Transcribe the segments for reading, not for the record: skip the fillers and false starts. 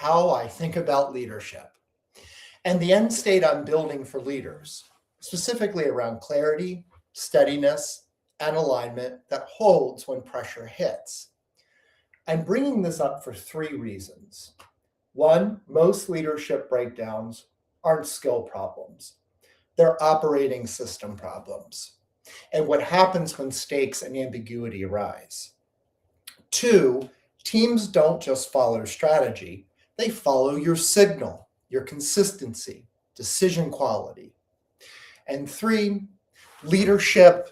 how I think about leadership and the end state I'm building for leaders, specifically around clarity, steadiness, and alignment that holds when pressure hits. I'm bringing this up for three reasons. One, most leadership breakdowns aren't skill problems. They're operating system problems and what happens when stakes and ambiguity arise. Two, teams don't just follow strategy, they follow your signal, your consistency, decision quality. And three, leadership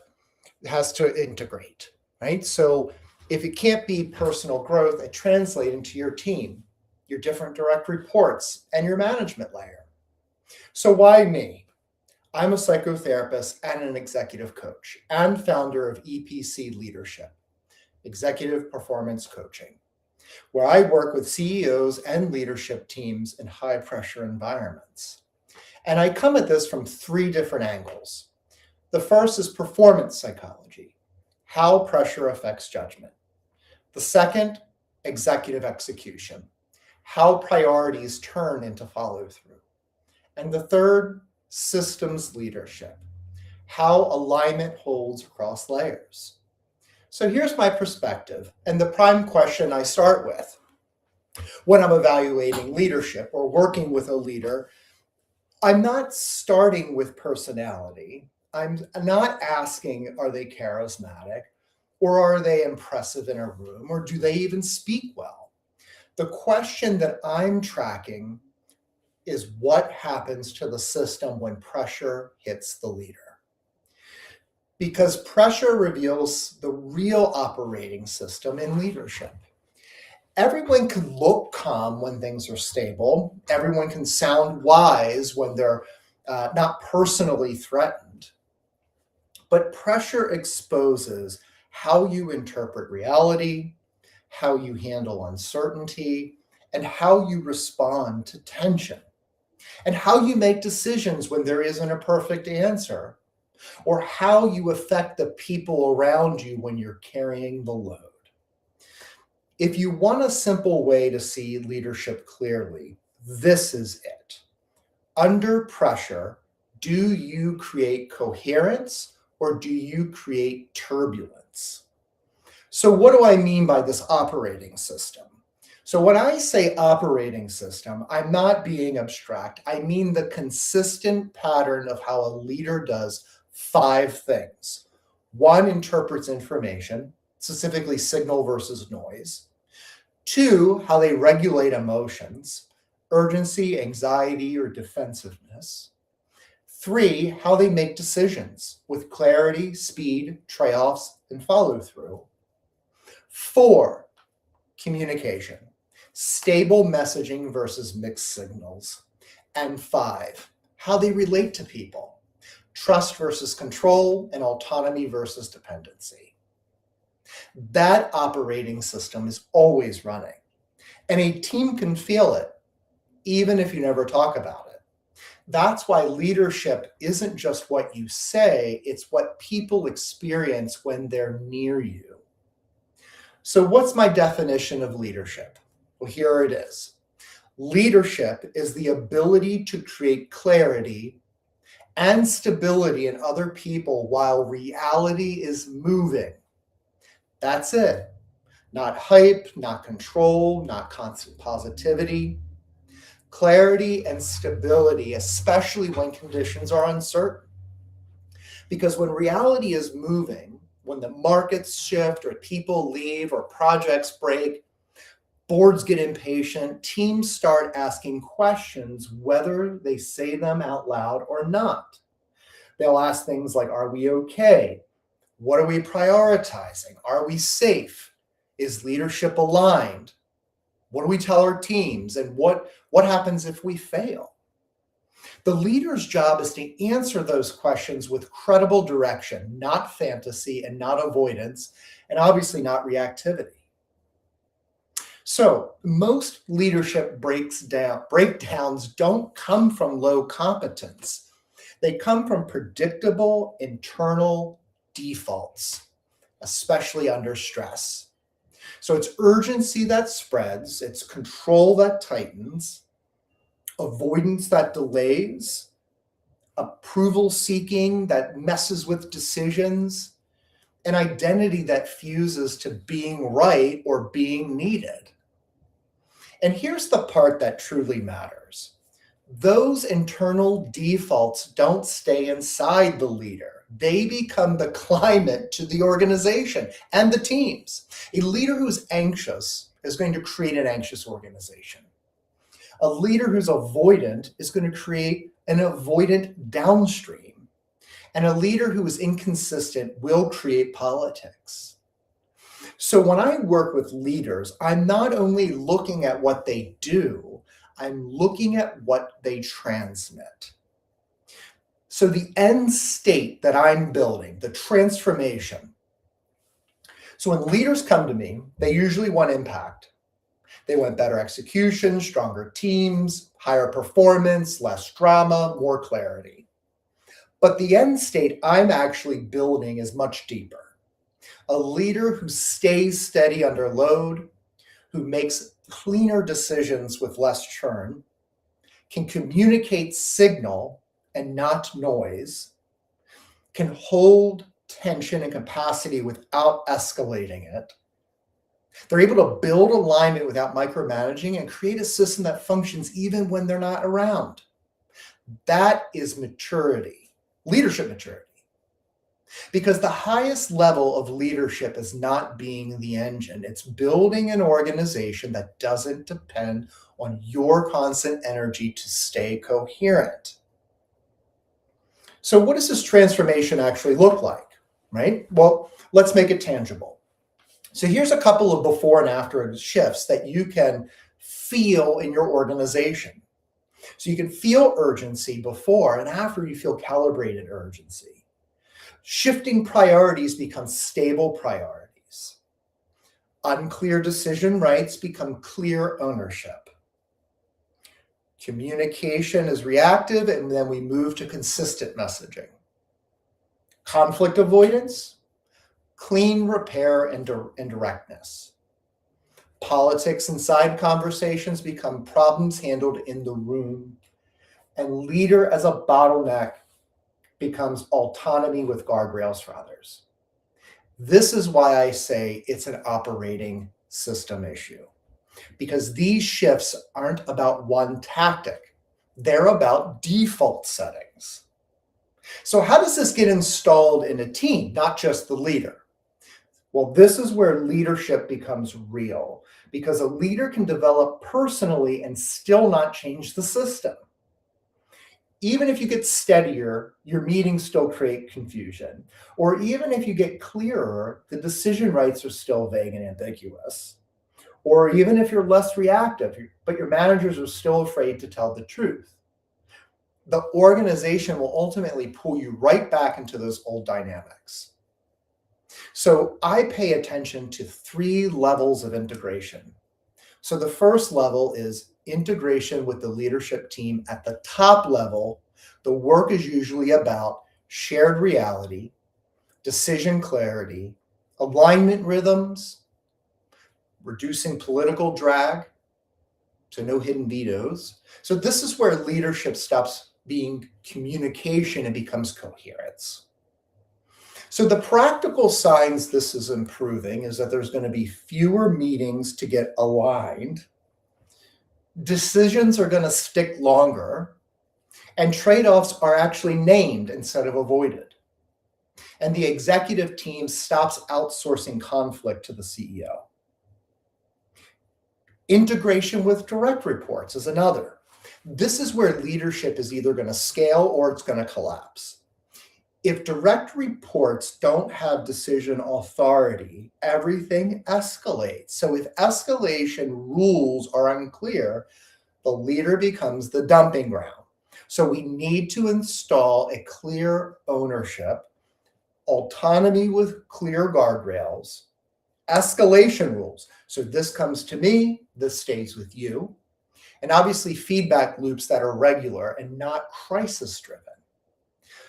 has to integrate, right? So if it can't be personal growth, it translates into your team, your different direct reports, and your management layer. So why me? I'm a psychotherapist and an executive coach and founder of EPC Leadership, Executive Performance Coaching, where I work with CEOs and leadership teams in high pressure environments. And I come at this from three different angles. The first is performance psychology, how pressure affects judgment. The second, executive execution, how priorities turn into follow through. And the third, systems leadership, how alignment holds across layers. So here's my perspective and the prime question I start with when I'm evaluating leadership or working with a leader. I'm not starting with personality. I'm not asking, are they charismatic or are they impressive in a room or do they even speak well? The question that I'm tracking is what happens to the system when pressure hits the leader. Because pressure reveals the real operating system in leadership. Everyone can look calm when things are stable. Everyone can sound wise when they're not personally threatened. But pressure exposes how you interpret reality, how you handle uncertainty, and how you respond to tension, and how you make decisions when there isn't a perfect answer, or how you affect the people around you when you're carrying the load. If you want a simple way to see leadership clearly, this is it. Under pressure, do you create coherence or do you create turbulence? So what do I mean by this operating system? So when I say operating system, I'm not being abstract. I mean the consistent pattern of how a leader does five things. One, interprets information, specifically signal versus noise. Two, how they regulate emotions, urgency, anxiety, or defensiveness. Three, how they make decisions with clarity, speed, trade-offs, and follow-through. Four, communication, stable messaging versus mixed signals. And five, how they relate to people, trust versus control, and autonomy versus dependency. That operating system is always running, and a team can feel it, even if you never talk about it. That's why leadership isn't just what you say, it's what people experience when they're near you. So what's my definition of leadership? Well, here it is. Leadership is the ability to create clarity and stability in other people while reality is moving. That's it. Not hype, not control, not constant positivity. Clarity and stability, especially when conditions are uncertain. Because when reality is moving, when the markets shift or people leave or projects break, boards get impatient, teams start asking questions whether they say them out loud or not. They'll ask things like, are we okay? What are we prioritizing? Are we safe? Is leadership aligned? What do we tell our teams? And what happens if we fail? The leader's job is to answer those questions with credible direction, not fantasy and not avoidance, and obviously not reactivity. So most leadership breakdowns don't come from low competence. They come from predictable internal defaults, especially under stress. So it's urgency that spreads, it's control that tightens, avoidance that delays, approval seeking that messes with decisions, an identity that fuses to being right or being needed. And here's the part that truly matters. Those internal defaults don't stay inside the leader. They become the climate to the organization and the teams. A leader who's anxious is going to create an anxious organization. A leader who's avoidant is going to create an avoidant downstream. And a leader who is inconsistent will create politics. So when I work with leaders, I'm not only looking at what they do, I'm looking at what they transmit. So the end state that I'm building, the transformation. So when leaders come to me, they usually want impact. They want better execution, stronger teams, higher performance, less drama, more clarity. But the end state I'm actually building is much deeper. A leader who stays steady under load, who makes cleaner decisions with less churn, can communicate signal and not noise, can hold tension and capacity without escalating it. They're able to build alignment without micromanaging and create a system that functions even when they're not around. That is maturity. Leadership maturity. Because the highest level of leadership is not being the engine. It's building an organization that doesn't depend on your constant energy to stay coherent. So what does this transformation actually look like, right? Well, let's make it tangible. So here's a couple of before and after shifts that you can feel in your organization. So you can feel urgency before and after you feel calibrated urgency. Shifting priorities become stable priorities. Unclear decision rights become clear ownership. Communication is reactive, and then we move to consistent messaging. Conflict avoidance, clean repair and directness. Politics and side conversations become problems handled in the room, and leader as a bottleneck becomes autonomy with guardrails for others. This is why I say it's an operating system issue, because these shifts aren't about one tactic. They're about default settings. So how does this get installed in a team, not just the leader? Well, this is where leadership becomes real, because a leader can develop personally and still not change the system. Even if you get steadier, your meetings still create confusion. Or even if you get clearer, the decision rights are still vague and ambiguous. Or even if you're less reactive, but your managers are still afraid to tell the truth. The organization will ultimately pull you right back into those old dynamics. So I pay attention to 3 levels of integration. So the first level is integration with the leadership team at the top level. The work is usually about shared reality, decision clarity, alignment rhythms, reducing political drag, so no hidden vetoes. So this is where leadership stops being communication and becomes coherence. So the practical signs this is improving is that there's going to be fewer meetings to get aligned. Decisions are going to stick longer, and trade-offs are actually named instead of avoided. And the executive team stops outsourcing conflict to the CEO. Integration with direct reports is another. This is where leadership is either going to scale or it's going to collapse. If direct reports don't have decision authority, everything escalates. So if escalation rules are unclear, the leader becomes the dumping ground. So we need to install a clear ownership, autonomy with clear guardrails, escalation rules. So this comes to me, this stays with you, and obviously feedback loops that are regular and not crisis-driven.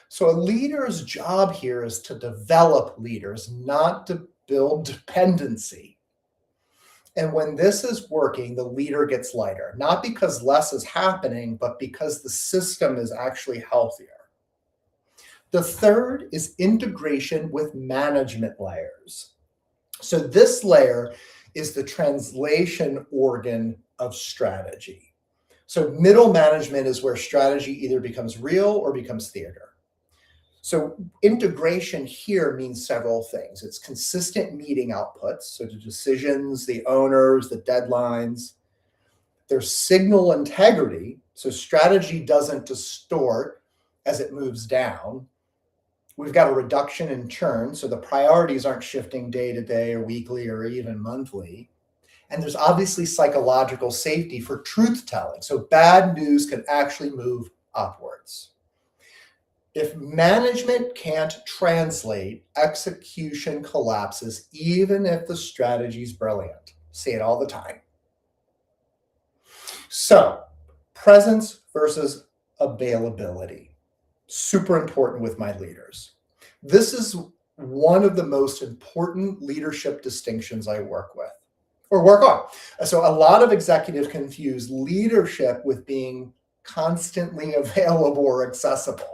So a leader's job here is to develop leaders, not to build dependency. And when this is working, the leader gets lighter, not because less is happening, but because the system is actually healthier. The third is integration with management layers. So this layer is the translation organ of strategy. So middle management is where strategy either becomes real or becomes theater. So integration here means several things. It's consistent meeting outputs, so the decisions, the owners, the deadlines. There's signal integrity, so strategy doesn't distort as it moves down. We've got a reduction in churn, so the priorities aren't shifting day to day or weekly or even monthly. And there's obviously psychological safety for truth telling, so bad news can actually move upwards. If management can't translate, execution collapses, even if the strategy is brilliant. Say it all the time. So, presence versus availability. Super important with my leaders. This is one of the most important leadership distinctions I work with or work on. So, a lot of executives confuse leadership with being constantly available or accessible.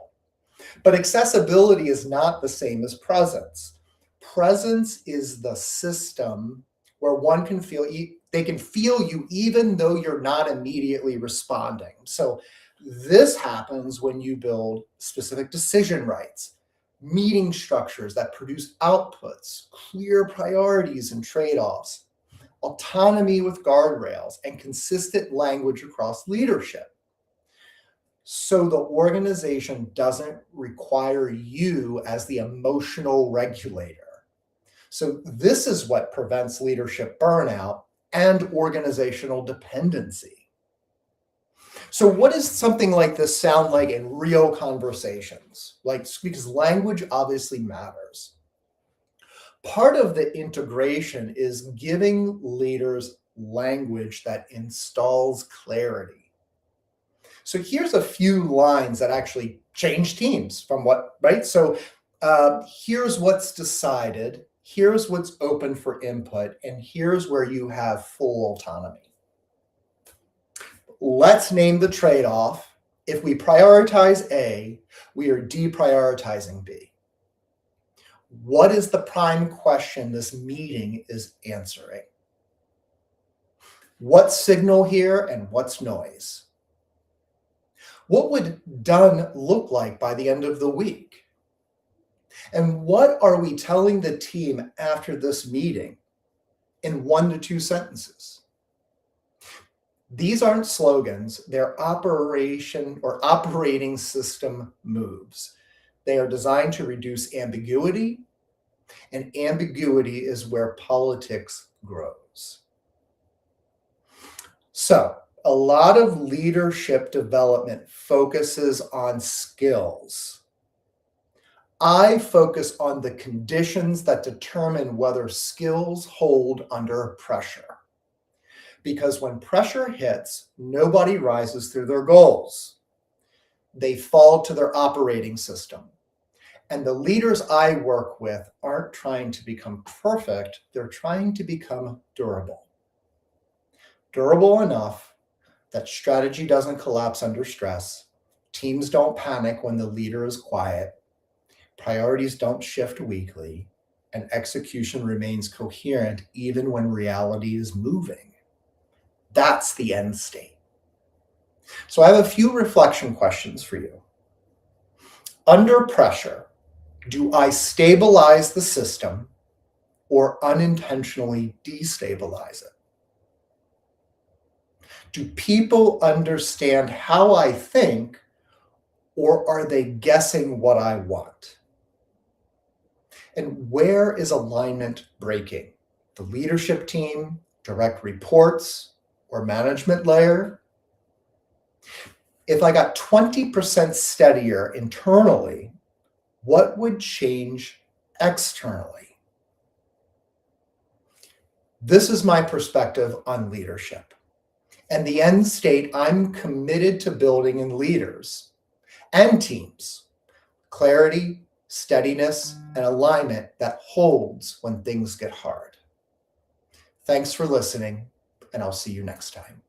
But accessibility is not the same as presence. Presence is the system where one can feel, they can feel you even though you're not immediately responding. So this happens when you build specific decision rights, meeting structures that produce outputs, clear priorities and trade-offs, autonomy with guardrails, and consistent language across leadership. So the organization doesn't require you as the emotional regulator. So this is what prevents leadership burnout and organizational dependency. So what does something like this sound like in real conversations? Because language obviously matters. Part of the integration is giving leaders language that installs clarity. So here's a few lines that actually change teams from what, right? So here's what's decided, here's what's open for input, and here's where you have full autonomy. Let's name the trade-off. If we prioritize A, we are deprioritizing B. What is the prime question this meeting is answering? What's signal here and what's noise? What would done look like by the end of the week? And what are we telling the team after this meeting in 1 to 2 sentences? These aren't slogans, they're operation or operating system moves. They are designed to reduce ambiguity, and ambiguity is where politics grows. So, a lot of leadership development focuses on skills. I focus on the conditions that determine whether skills hold under pressure. Because when pressure hits, nobody rises through their goals. They fall to their operating system. And the leaders I work with aren't trying to become perfect, they're trying to become durable. Durable enough that strategy doesn't collapse under stress, teams don't panic when the leader is quiet, priorities don't shift weekly, and execution remains coherent even when reality is moving. That's the end state. So I have a few reflection questions for you. Under pressure, do I stabilize the system or unintentionally destabilize it? Do people understand how I think, or are they guessing what I want? And where is alignment breaking? The leadership team, direct reports, or management layer? If I got 20% steadier internally, what would change externally? This is my perspective on leadership. And the end state I'm committed to building in leaders and teams: clarity, steadiness, and alignment that holds when things get hard. Thanks for listening, and I'll see you next time.